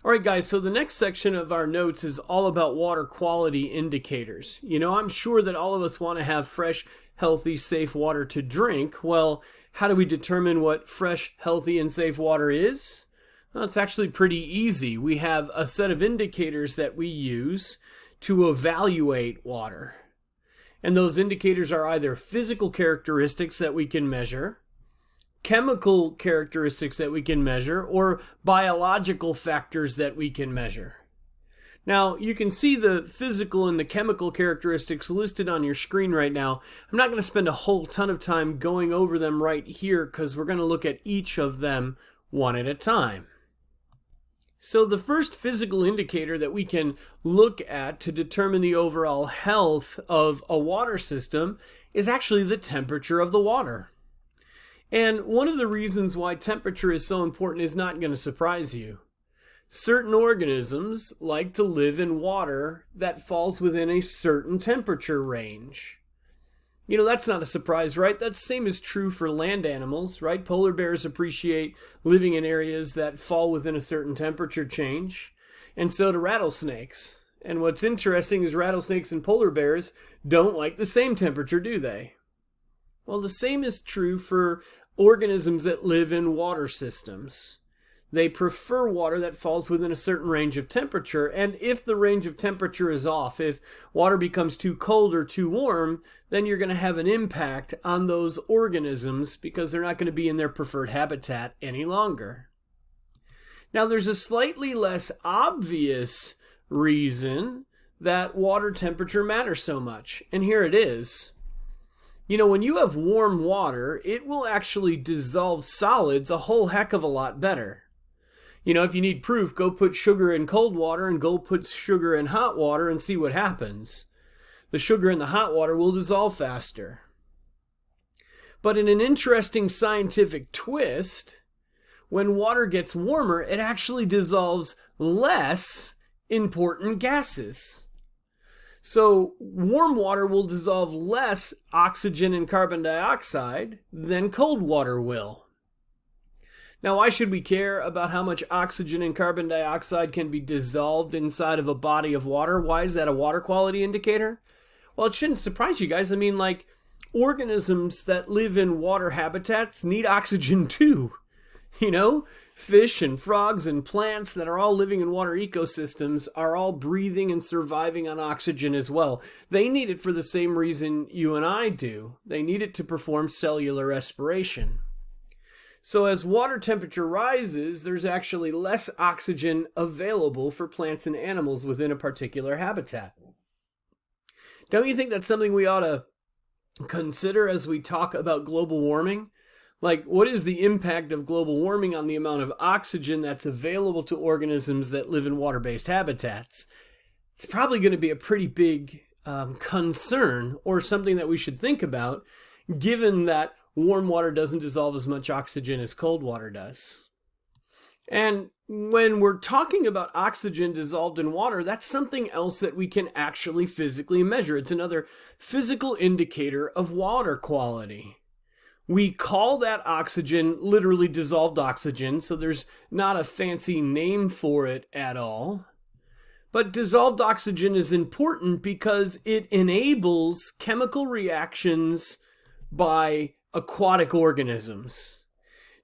All right, guys, so the next section of our notes is all about water quality indicators. I'm sure that all of us want to have fresh, healthy, safe water to drink. Well, how do we determine what fresh, healthy, and safe water is? Well, it's actually pretty easy. We have a set of indicators that we use to evaluate water. And those indicators are either physical characteristics that we can measure, chemical characteristics that we can measure, or biological factors that we can measure. Now, you can see the physical and the chemical characteristics listed on your screen right now. I'm not going to spend a whole ton of time going over them right here because we're going to look at each of them one at a time. So the first physical indicator that we can look at to determine the overall health of a water system is actually the temperature of the water. And one of the reasons why temperature is so important is not going to surprise you. Certain organisms like to live in water that falls within a certain temperature range. That's not a surprise, right? That same is true for land animals, right? Polar bears appreciate living in areas that fall within a certain temperature change, and so do rattlesnakes. And what's interesting is rattlesnakes and polar bears don't like the same temperature, do they? Well, the same is true for organisms that live in water systems. They prefer water that falls within a certain range of temperature, and if the range of temperature is off, if water becomes too cold or too warm, then you're going to have an impact on those organisms because they're not going to be in their preferred habitat any longer. Now, there's a slightly less obvious reason that water temperature matters so much, and here it is. When you have warm water, it will actually dissolve solids a whole heck of a lot better. If you need proof, go put sugar in cold water and go put sugar in hot water and see what happens. The sugar in the hot water will dissolve faster. But in an interesting scientific twist, when water gets warmer, it actually dissolves less important gases. So warm water will dissolve less oxygen and carbon dioxide than cold water will. Now, why should we care about how much oxygen and carbon dioxide can be dissolved inside of a body of water? Why is that a water quality indicator? Well, it shouldn't surprise you guys. Organisms that live in water habitats need oxygen too. Fish and frogs and plants that are all living in water ecosystems are all breathing and surviving on oxygen as well. They need it for the same reason you and I do. They need it to perform cellular respiration. So as water temperature rises, there's actually less oxygen available for plants and animals within a particular habitat. Don't you think that's something we ought to consider as we talk about global warming? What is the impact of global warming on the amount of oxygen that's available to organisms that live in water-based habitats? It's probably going to be a pretty big concern, or something that we should think about, given that warm water doesn't dissolve as much oxygen as cold water does. And when we're talking about oxygen dissolved in water, that's something else that we can actually physically measure. It's another physical indicator of water quality. We call that oxygen literally dissolved oxygen, so there's not a fancy name for it at all. But dissolved oxygen is important because it enables chemical reactions by aquatic organisms.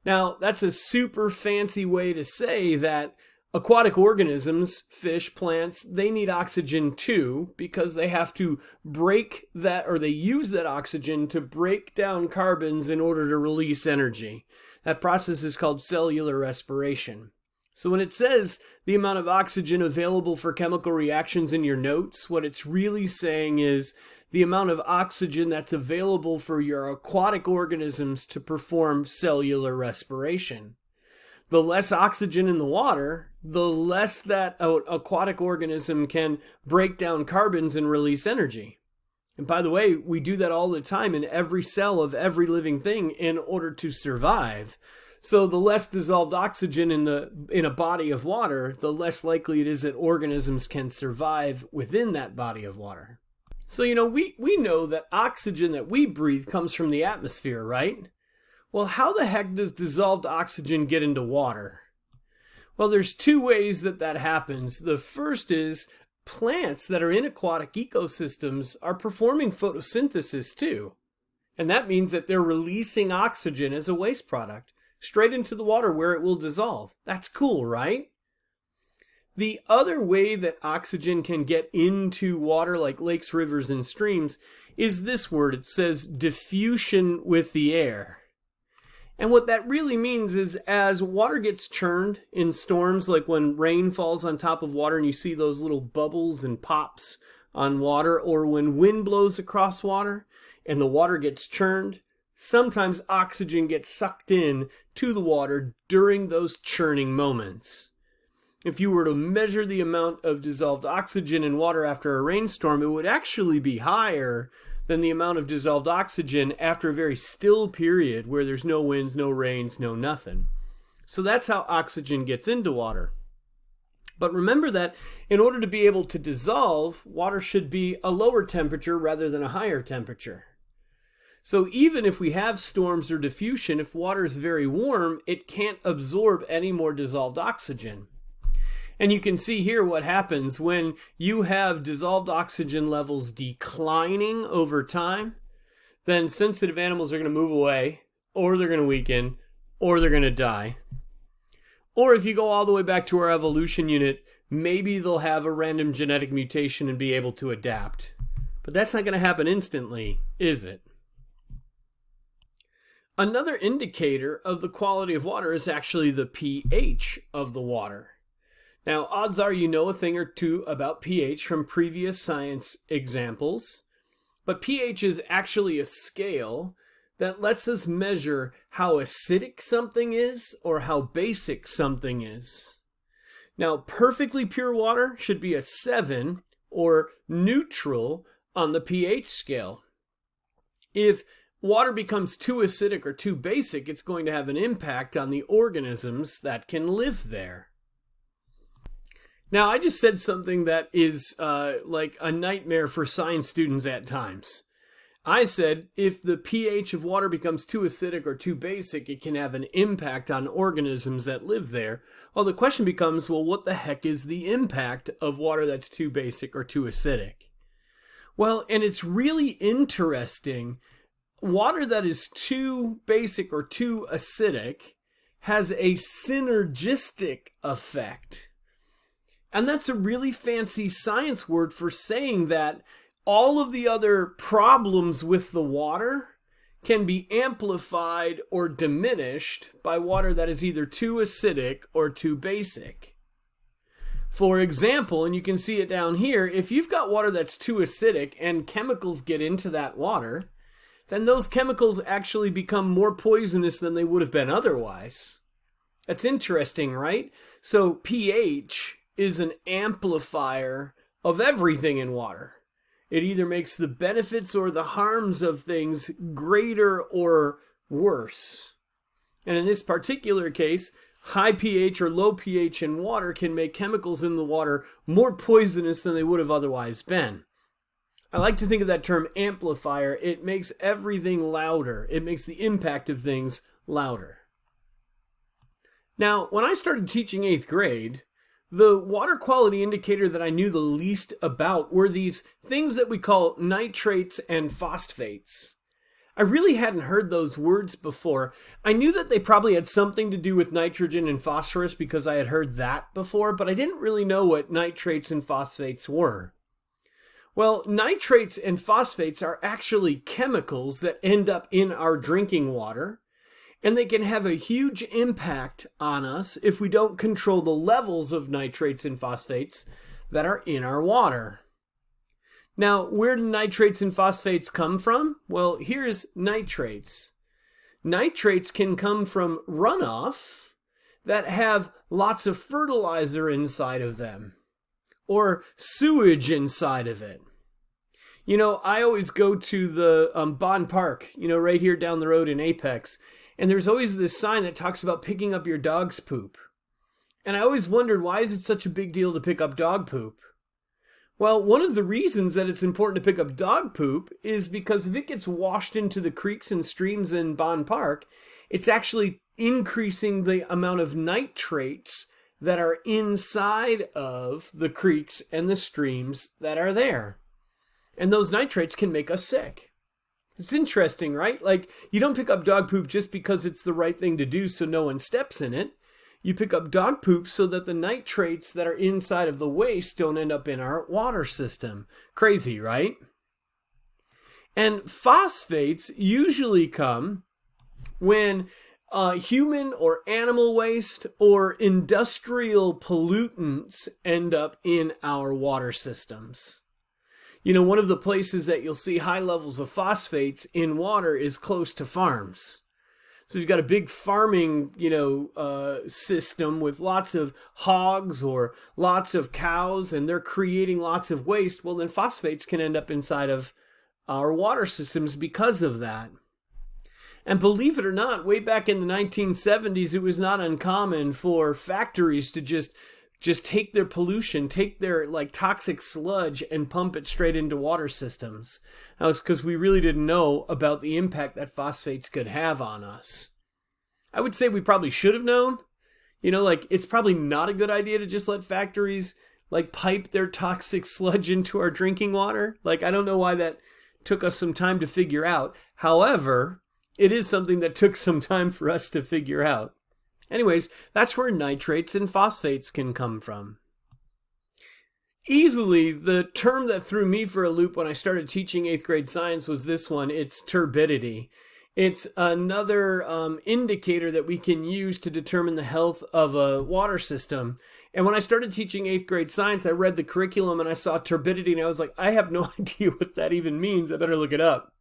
Now, that's a super fancy way to say that aquatic organisms, fish, plants, they need oxygen too because they have to break that, or they use that oxygen to break down carbons in order to release energy. That process is called cellular respiration. So when it says the amount of oxygen available for chemical reactions in your notes, what it's really saying is the amount of oxygen that's available for your aquatic organisms to perform cellular respiration. The less oxygen in the water, the less that an aquatic organism can break down carbons and release energy. And by the way, we do that all the time in every cell of every living thing in order to survive. So the less dissolved oxygen in a body of water, the less likely it is that organisms can survive within that body of water. So, we know that oxygen that we breathe comes from the atmosphere, right? Well, how the heck does dissolved oxygen get into water? Well, there's two ways that that happens. The first is plants that are in aquatic ecosystems are performing photosynthesis too. And that means that they're releasing oxygen as a waste product straight into the water where it will dissolve. That's cool, right? The other way that oxygen can get into water like lakes, rivers, and streams is this word. It says diffusion with the air. And what that really means is as water gets churned in storms, like when rain falls on top of water and you see those little bubbles and pops on water, or when wind blows across water and the water gets churned, sometimes oxygen gets sucked in to the water during those churning moments. If you were to measure the amount of dissolved oxygen in water after a rainstorm, it would actually be higher than the amount of dissolved oxygen after a very still period where there's no winds, no rains, no nothing. So that's how oxygen gets into water. But remember that in order to be able to dissolve, water should be a lower temperature rather than a higher temperature. So even if we have storms or diffusion, if water is very warm, it can't absorb any more dissolved oxygen. And you can see here what happens when you have dissolved oxygen levels declining over time, then sensitive animals are going to move away, or they're going to weaken, or they're going to die. Or if you go all the way back to our evolution unit, maybe they'll have a random genetic mutation and be able to adapt. But that's not going to happen instantly, is it? Another indicator of the quality of water is actually the pH of the water. Now, odds are you know a thing or two about pH from previous science examples, but pH is actually a scale that lets us measure how acidic something is or how basic something is. Now, perfectly pure water should be a 7 or neutral on the pH scale. If water becomes too acidic or too basic, it's going to have an impact on the organisms that can live there. Now, I just said something that is like a nightmare for science students at times. I said if the pH of water becomes too acidic or too basic, it can have an impact on organisms that live there. Well, the question becomes, well, what the heck is the impact of water that's too basic or too acidic? Well, and it's really interesting. Water that is too basic or too acidic has a synergistic effect. And that's a really fancy science word for saying that all of the other problems with the water can be amplified or diminished by water that is either too acidic or too basic. For example, and you can see it down here, if you've got water that's too acidic and chemicals get into that water, then those chemicals actually become more poisonous than they would have been otherwise. That's interesting, right? So pH is an amplifier of everything in water. It either makes the benefits or the harms of things greater or worse. And in this particular case, high pH or low pH in water can make chemicals in the water more poisonous than they would have otherwise been. I like to think of that term amplifier. It makes everything louder. It makes the impact of things louder. Now, when I started teaching 8th grade, the water quality indicator that I knew the least about were these things that we call nitrates and phosphates. I really hadn't heard those words before. I knew that they probably had something to do with nitrogen and phosphorus because I had heard that before, but I didn't really know what nitrates and phosphates were. Well, nitrates and phosphates are actually chemicals that end up in our drinking water, and they can have a huge impact on us if we don't control the levels of nitrates and phosphates that are in our water. Now, where do nitrates and phosphates come from? Well, here's nitrates. Nitrates can come from runoff that have lots of fertilizer inside of them, or sewage inside of it. You know, I always go to the Bond Park, right here down the road in Apex, and there's always this sign that talks about picking up your dog's poop. And I always wondered, why is it such a big deal to pick up dog poop? Well, one of the reasons that it's important to pick up dog poop is because if it gets washed into the creeks and streams in Bond Park, it's actually increasing the amount of nitrates that are inside of the creeks and the streams that are there. And those nitrates can make us sick. It's interesting, right? Like, you don't pick up dog poop just because it's the right thing to do so no one steps in it. You pick up dog poop so that the nitrates that are inside of the waste don't end up in our water system. Crazy, right? And phosphates usually come when human or animal waste or industrial pollutants end up in our water systems. You know, one of the places that you'll see high levels of phosphates in water is close to farms. So you've got a big farming, system with lots of hogs or lots of cows, and they're creating lots of waste. Well, then phosphates can end up inside of our water systems because of that. And believe it or not, way back in the 1970s, it was not uncommon for factories to just take their pollution, take their toxic sludge and pump it straight into water systems. That was because we really didn't know about the impact that phosphates could have on us. I would say we probably should have known. It's probably not a good idea to just let factories pipe their toxic sludge into our drinking water. I don't know why that took us some time to figure out. However, it is something that took some time for us to figure out. Anyways, that's where nitrates and phosphates can come from. Easily, the term that threw me for a loop when I started teaching 8th grade science was this one. It's turbidity. It's another indicator that we can use to determine the health of a water system. And when I started teaching 8th grade science, I read the curriculum and I saw turbidity and I was like, I have no idea what that even means. I better look it up.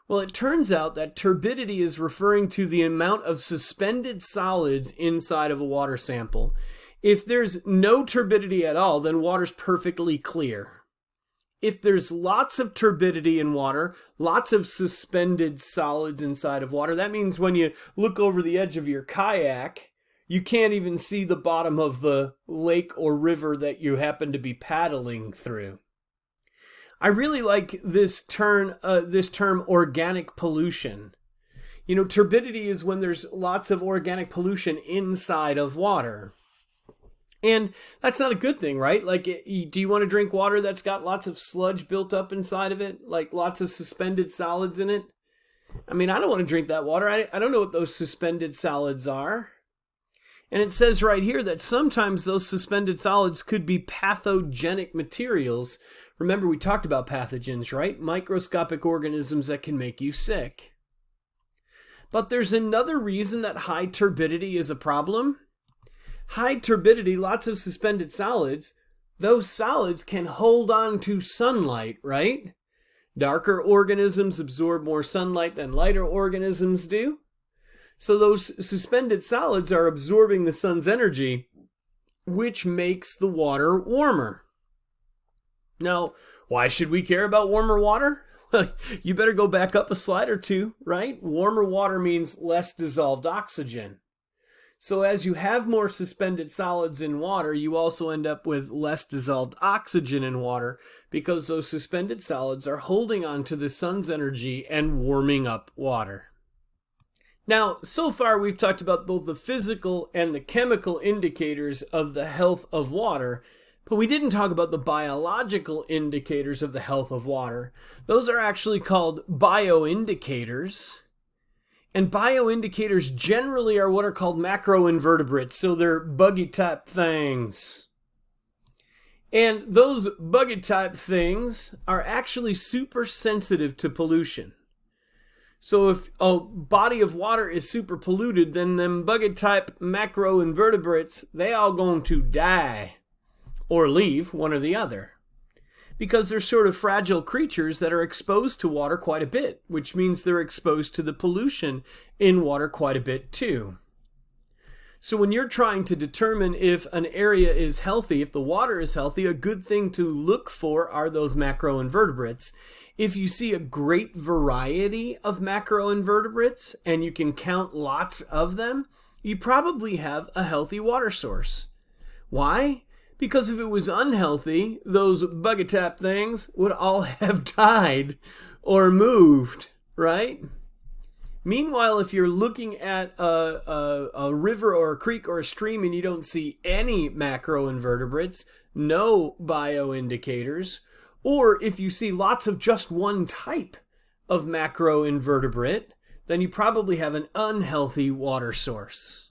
Well, it turns out that turbidity is referring to the amount of suspended solids inside of a water sample. If there's no turbidity at all, then water's perfectly clear. If there's lots of turbidity in water, lots of suspended solids inside of water, that means when you look over the edge of your kayak, you can't even see the bottom of the lake or river that you happen to be paddling through. I really like this term organic pollution. Turbidity is when there's lots of organic pollution inside of water. And that's not a good thing, right? Do you want to drink water that's got lots of sludge built up inside of it? Lots of suspended solids in it? I don't want to drink that water. I don't know what those suspended solids are. And it says right here that sometimes those suspended solids could be pathogenic materials. Remember, we talked about pathogens, right? Microscopic organisms that can make you sick. But there's another reason that high turbidity is a problem. High turbidity, lots of suspended solids, those solids can hold on to sunlight, right? Darker organisms absorb more sunlight than lighter organisms do. So those suspended solids are absorbing the sun's energy, which makes the water warmer. Now, why should we care about warmer water? Well, you better go back up a slide or two, right? Warmer water means less dissolved oxygen. So as you have more suspended solids in water, you also end up with less dissolved oxygen in water because those suspended solids are holding on to the sun's energy and warming up water. Now, so far we've talked about both the physical and the chemical indicators of the health of water, but we didn't talk about the biological indicators of the health of water. Those are actually called bioindicators. And bioindicators generally are what are called macroinvertebrates, so they're buggy type things. And those buggy type things are actually super sensitive to pollution. So if a body of water is super polluted, then them buggy type macroinvertebrates, they all going to die or leave, one or the other. Because they're sort of fragile creatures that are exposed to water quite a bit, which means they're exposed to the pollution in water quite a bit too. So when you're trying to determine if an area is healthy, if the water is healthy, a good thing to look for are those macroinvertebrates. If you see a great variety of macroinvertebrates and you can count lots of them, you probably have a healthy water source. Why? Because if it was unhealthy, those buggy type things would all have died or moved, right? Meanwhile, if you're looking at a river or a creek or a stream and you don't see any macroinvertebrates, no bioindicators, or if you see lots of just one type of macroinvertebrate, then you probably have an unhealthy water source.